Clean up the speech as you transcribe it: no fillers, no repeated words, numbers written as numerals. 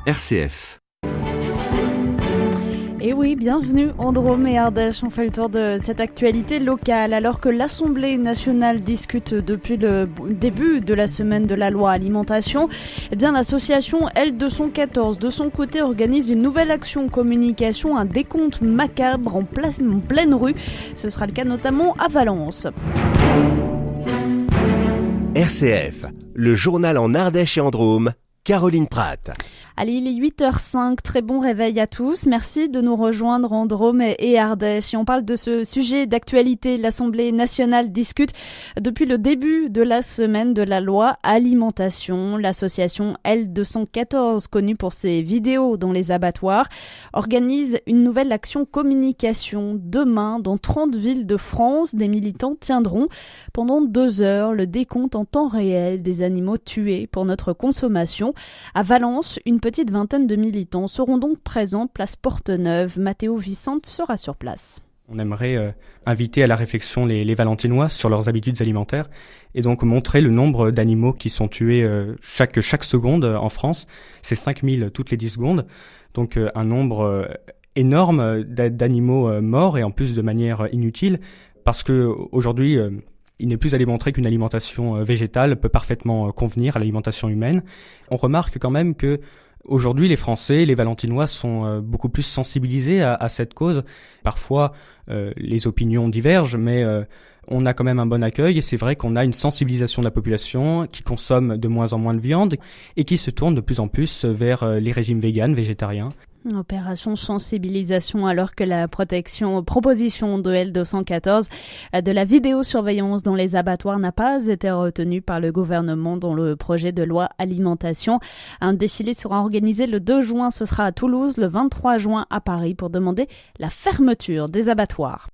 RCF. Et oui, bienvenue en Drôme et Ardèche. On fait le tour de cette actualité locale. Alors que l'Assemblée nationale discute depuis le début de la semaine de la loi alimentation, eh bien l'association L214 de son côté organise une nouvelle action communication, un décompte macabre en pleine rue. Ce sera le cas notamment à Valence. RCF, le journal en Ardèche et en Drôme, Caroline Pratt. Allez, il est 8h05, très bon réveil à tous. Merci de nous rejoindre en Drôme et Ardèche. Et on parle de ce sujet d'actualité. L'Assemblée nationale discute depuis le début de la semaine de la loi alimentation. L'association L214, connue pour ses vidéos dans les abattoirs, organise une nouvelle action communication. Demain, dans 30 villes de France, des militants tiendront pendant 2 heures le décompte en temps réel des animaux tués pour notre consommation. À Valence, une petite vingtaine de militants seront donc présents place Porte-Neuve. Matteo Vicente sera sur place. On aimerait inviter à la réflexion les Valentinois sur leurs habitudes alimentaires et donc montrer le nombre d'animaux qui sont tués chaque seconde en France. C'est 5000 toutes les 10 secondes. Donc un nombre énorme d'animaux morts et en plus de manière inutile parce que aujourd'hui il n'est plus à démontrer qu'une alimentation végétale peut parfaitement convenir à l'alimentation humaine. On remarque quand même que aujourd'hui, les Français, les Valentinois sont beaucoup plus sensibilisés à cette cause. Parfois, les opinions divergent, mais on a quand même un bon accueil et c'est vrai qu'on a une sensibilisation de la population qui consomme de moins en moins de viande et qui se tourne de plus en plus vers les régimes véganes, végétariens. Opération sensibilisation alors que la proposition de L214 de la vidéosurveillance dans les abattoirs n'a pas été retenue par le gouvernement dans le projet de loi alimentation. Un défilé sera organisé le 2 juin, ce sera à Toulouse, le 23 juin à Paris pour demander la fermeture des abattoirs.